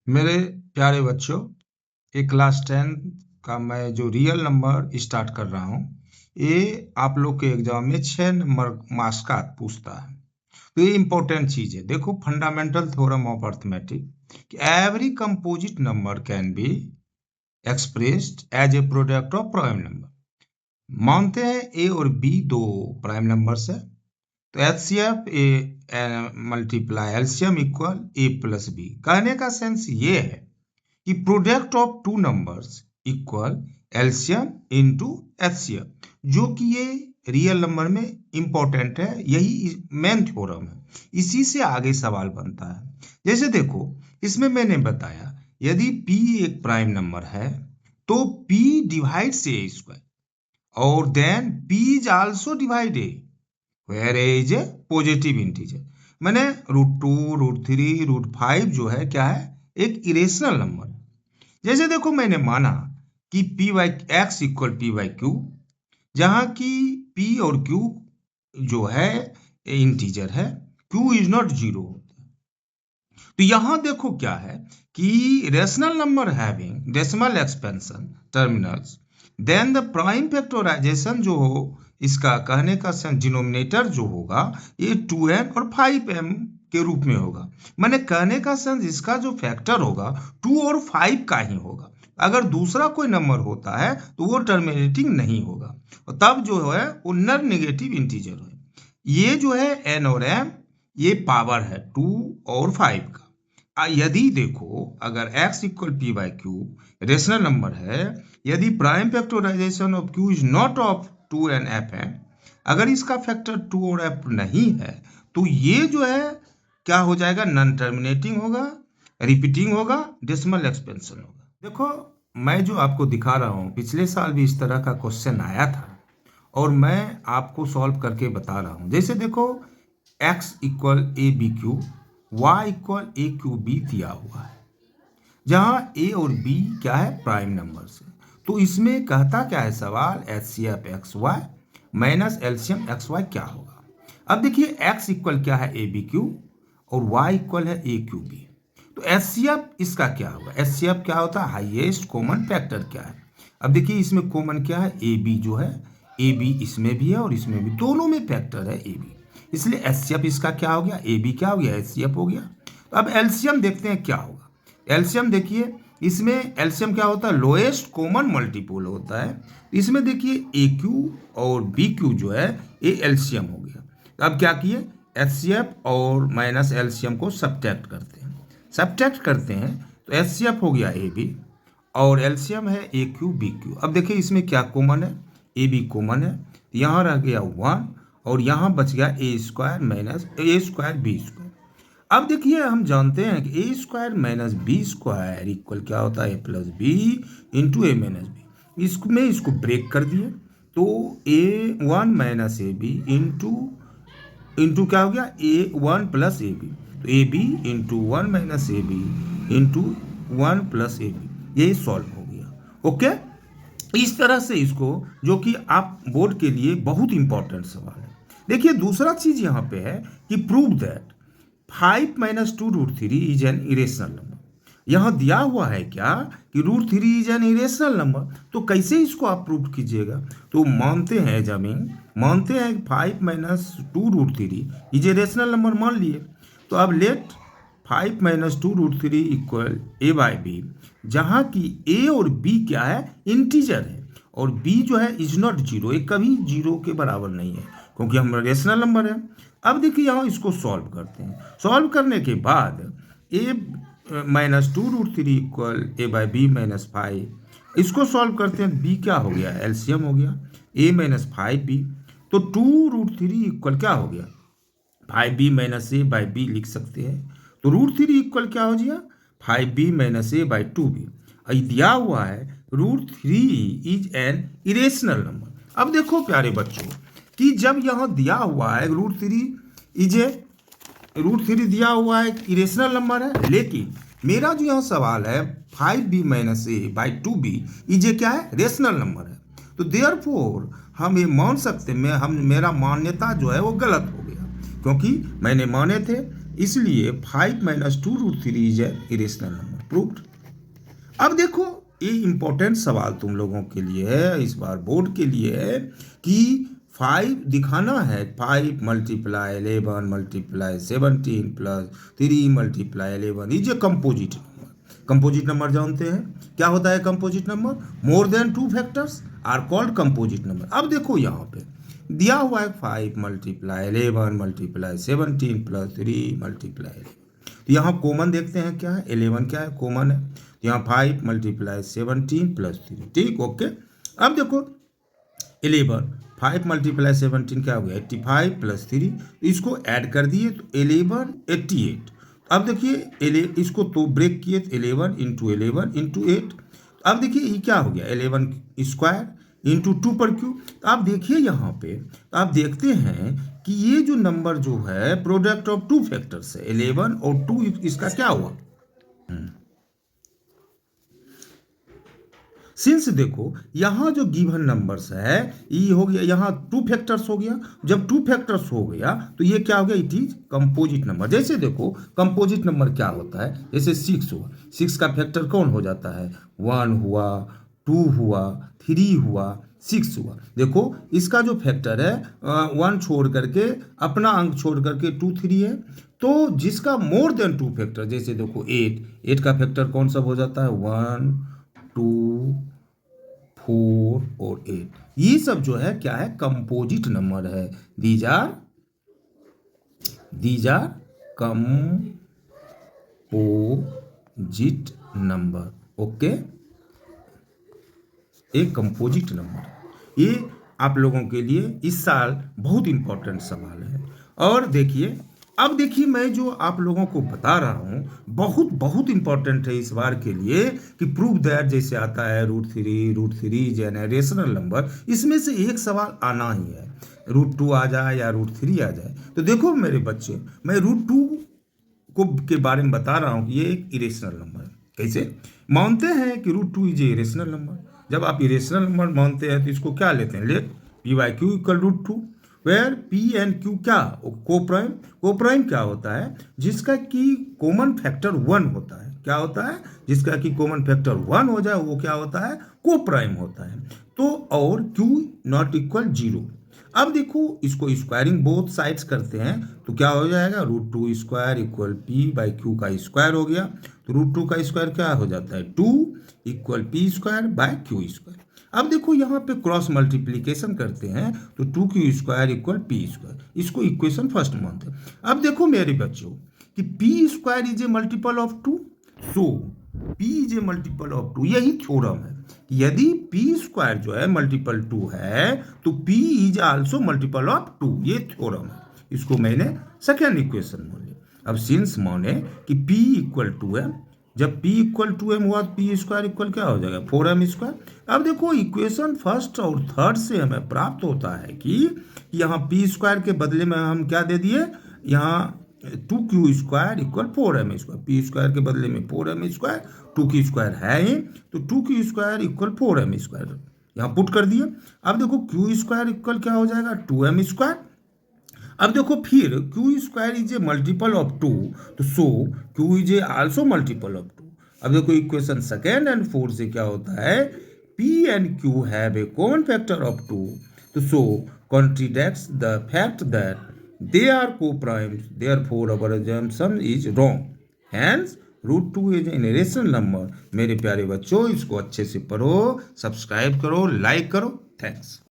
मेरे प्यारे बच्चों, ये क्लास 10 का मैं जो रियल नंबर स्टार्ट कर रहा हूँ, ये आप लोग के एग्जाम में 6 नंबर मार्क्स का पूछता है। तो ये इंपॉर्टेंट चीज है। देखो, फंडामेंटल थ्योरम ऑफ अर्थमेटिक कि every composite number can be expressed as a product of prime number. मानते हैं ए और बी दो प्राइम नंबर्स है, तो HCF A multiply LCM equal A plus B. कहने का सेंस ये है कि product of two numbers equal LCM into HCF, जो कि ये रियल नंबर में इंपॉर्टेंट है। यही मेन थ्योरम है, इसी से आगे सवाल बनता है। जैसे देखो, इसमें मैंने बताया यदि p एक प्राइम नंबर है तो p डिवाइड्स ए स्क्वायर और then p is also divide A where A is a positive integer. मैंने √2 √3 √5 जो है क्या है, एक इरेशनल नंबर। जैसे देखो, मैंने माना कि p by x equal p by Q, जहां की p और q जो है इंटीजर है, q इज नॉट जीरो। तो यहां देखो क्या है कि rational number having decimal expansion terminals, then the prime factorization जो हो, इसका कहने का डिनोमिनेटर जो होगा ये 2n और 5m के रूप में होगा। मैंने कहने का सेंस इसका जो फैक्टर होगा 2 और 5 का ही होगा। अगर दूसरा कोई नंबर होता है तो वो टर्मिनेटिंग नहीं होगा, और तब जो है वो नॉन नेगेटिव इंटीजर है। ये जो है n और m, ये पावर है 2 और 5 का। यदि देखो, अगर x equal p by Q rational number है, यदि prime factorization of q is not of 2n fn, अगर इसका फैक्टर 2 और f नहीं है, तो ये जो है क्या हो जाएगा, नॉन टर्मिनेटिंग होगा, रिपीटिंग होगा, डेसिमल एक्सपेंशन होगा। देखो, मैं जो आपको दिखा रहा हूँ, पिछले साल भी इस तरह का क्वेश्चन आया था और मैं आपको सॉल्व करके बता रहा हूँ। जैसे देखो, x equal A B Q, y equal A Q B दिया हुआ है, जहां a और b क्या है, प्राइम नंबर से। तो इसमें कहता क्या है सवाल, HCF X Y minus LCM X Y क्या होगा। अब देखिए, x इक्वल क्या है, ए बी क्यू, और y इक्वल है ए क्यू बी। तो एचसीएफ इसका क्या होगा, एचसीएफ क्या होता है, हाईएस्ट कॉमन फैक्टर क्या है। अब देखिए, इसमें कॉमन क्या है, ए बी जो है, ए बी इसमें भी है और इसमें भी, दोनों में फैक्टर है ए बी, इसलिए एचसीएफ इसका क्या हो गया, ए बी क्या हो गया, एचसीएफ हो गया। तो अब एलसीएम देखते हैं क्या होगा। एलसीएम देखिए, इसमें एलसीएम क्या होता है, लोएस्ट कॉमन मल्टीपल होता है। इसमें देखिए ए क्यू और बी क्यू जो है ये एलसीएम हो गया। तो अब क्या किए, एचसीएफ और माइनस एलसीएम को सब्ट्रैक्ट करते हैं। सब्ट्रैक्ट करते हैं तो एचसीएफ हो गया ए बी और एलसीएम है ए क्यू बी क्यू। अब देखिए, इसमें क्या कॉमन है, ए बी कॉमन है, यहाँ रह गया 1 और यहाँ बच गया A square minus A square B square. अब देखिए, हम जानते हैं कि A square minus B square equal क्या होता है, A plus B into A minus B. इसमें इसको ब्रेक कर दिए तो A one minus A B into क्या हो गया, A one plus A B. तो A B into one minus A B into one plus A B, ये सॉल्व हो गया। ओके, इस तरह से इसको, जो कि आप बोर्ड के लिए बहुत इंपॉर्टेंट सवाल है। देखिए, दूसरा चीज यहाँ पे है कि prove that 5 minus 2 √3 is an irrational number. यहाँ दिया हुआ है क्या कि √3 इज एन इरेशनल नंबर, तो कैसे इसको आप प्रूव कीजिएगा। तो मानते हैं मानते हैं 5 minus 2 √3 is a rational number मान लिए। तो अब let 5 minus 2 √3 equal A by B, जहाँ की ए और बी क्या है, इंटीजर है, और बी जो है इज नॉट जीरो, ये कभी जीरो के बराबर नहीं है क्योंकि हम रेशनल नंबर है। अब देखिए, यहाँ इसको सॉल्व करते हैं। सॉल्व करने के बाद A minus 2 √3 equal A by B minus 5, इसको सॉल्व करते हैं। बी क्या हो गया, एलसीएम हो गया, ए माइनस 5b। तो 2 √3 इक्वल क्या हो गया, 5b minus A by B लिख सकते हैं। तो √3 इक्वल क्या हो गया, 5b minus A by 2b। दिया हुआ है √3 इज एन इरेशनल नंबर। अब देखो प्यारे बच्चों कि जब यहाँ दिया हुआ है √3 दिया हुआ है, इरेशनल नंबर है, लेकिन मेरा जो यहाँ सवाल है 5b minus A by 2b is क्या है, रेशनल नंबर है। तो देयरफॉर हम ये मान सकते हैं, मेरा मान्यता जो है वो गलत हो गया, क्योंकि मैंने माने थे, इसलिए 5 minus 2 √3 is A irrational number. Proved. अब देखो ये इंपॉर्टेंट सवाल तुम लोगों के लिए है, इस बार बोर्ड के लिए है कि 5 दिखाना है, 5 multiply 11 multiply 17 plus 3 multiply 11 is a composite number. Composite number जानते हैं क्या होता है composite number? More than 2 factors are called composite number. अब देखो यहाँ पे दिया हुआ है 5 मल्टीप्लाई 11 मल्टीप्लाई 17 प्लस 3 मल्टीप्लाई 11। तो यहाँ कॉमन देखते हैं क्या है, 11 क्या है कॉमन है, तो यहाँ 5 मल्टीप्लाई 17 प्लस 3, ठीक ओके। अब देखो 11 5 मल्टीप्लाई 17 क्या हो गया 85 प्लस 3, इसको ऐड कर दिए तो 11 88। अब देखिए इसको तो ब्रेक किए तो 11 इंटू 8। अब देखिए ये क्या हो गया 11 स्क्वायर इंटू 2 पर क्यू। तो आप देखिए यहाँ पे आप देखते हैं कि ये जो नंबर जो है प्रोडक्ट ऑफ 2 फैक्टर्स है, 11 और 2, इसका क्या हुआ सिंस देखो यहाँ जो गिवन नंबर्स है ये हो गया, यहाँ 2 फैक्टर्स हो गया। जब 2 फैक्टर्स हो गया तो ये क्या हो गया इट इज कंपोजिट नंबर। जैसे देखो कंपोजिट नंबर क्या होता है, जैसे 6 हुआ, 6 का फैक्टर कौन हो जाता है 1 हुआ 2 हुआ 3 हुआ 6 हुआ। देखो इसका जो फैक्टर है 1 छोड़ करके अपना अंक छोड़ करके 2 3 है, तो जिसका मोर देन 2 फैक्टर जैसे देखो 8 का फैक्टर कौन सा हो जाता है 1 2 4 और 8, ये सब जो है क्या है कंपोजिट नंबर है। These are composite number, okay. एक कंपोजिट नंबर ये आप लोगों के लिए इस साल बहुत इंपॉर्टेंट सवाल है। और देखिए अब देखिए मैं जो आप लोगों को बता रहा हूँ बहुत बहुत इंपॉर्टेंट है इस बार के लिए कि प्रूव दैट जैसे आता है √3 जेनरेशनल नंबर, इसमें से एक सवाल आना ही है, √2 आ जाए या √3 आ जाए। तो देखो मेरे बच्चे मैं √2 को के बारे में बता रहा हूँ कि ये एक इरेशनल नंबर है। कैसे मानते हैं कि √2 इज ए इरेशनल नंबर। जब आप इरेशनल नंबर मानते हैं तो इसको क्या लेते हैं, let p/q equal √2 where p and q क्या कोप्राइम क्या होता है जिसका कि कॉमन फैक्टर 1 होता है। क्या होता है जिसका कि कॉमन फैक्टर 1 हो जाए वो क्या होता है कोप्राइम होता है। तो और q नॉट इक्वल 0। अब देखो इसको स्क्वायरिंग बोथ साइड्स करते हैं तो क्या हो जाएगा √2 स्क्वायर इक्वल p/q का स्क्वायर हो गया। तो √2 का स्क्वायर क्या हो जाता है 2 equal p square by q square. अब देखो यहाँ पे क्रॉस मल्टीप्लीकेशन करते हैं तो 2q square equal p square, इसको इक्वेशन फर्स्ट मानते हैं। अब देखो मेरे बच्चों कि p square is a multiple of 2, so p is a multiple of 2, यही थ्योरम है। यदि p स्क्वायर जो है मल्टीपल 2 है तो p is also multiple of 2, ये थ्योरम है। इसको मैंने सेकेंड इक्वेशन मान लिया। अब सिंस माने कि p इक्वल 2m, जब p इक्वल 2m हुआ तो p स्क्वायर इक्वल क्या हो जाएगा 4m स्क्वायर। अब देखो इक्वेशन फर्स्ट और थर्ड से हमें प्राप्त होता है कि यहाँ p स्क्वायर के बदले में हम क्या दे दिए, यहाँ 2q square equal 4m square, p square के बदले में 4m स्क्वायर, 2q स्क्वायर है ही तो 2q square equal 4m square यहाँ पुट कर दिए। अब देखो q स्क्वायर इक्वल क्या हो जाएगा 2m स्क्वायर। अब देखो फिर q square is a multiple of 2, तो सो q is a also multiple of 2। अब देखो इक्वेशन सेकेंड एंड फोर्थ से क्या होता है p and q have a common factor of 2, तो so contradicts the fact that they are co-primes, therefore our assumption is wrong, hence √2 is an irrational number. मेरे प्यारे बच्चों इसको अच्छे से पढ़ो, सब्सक्राइब करो, लाइक करो, थैंक्स।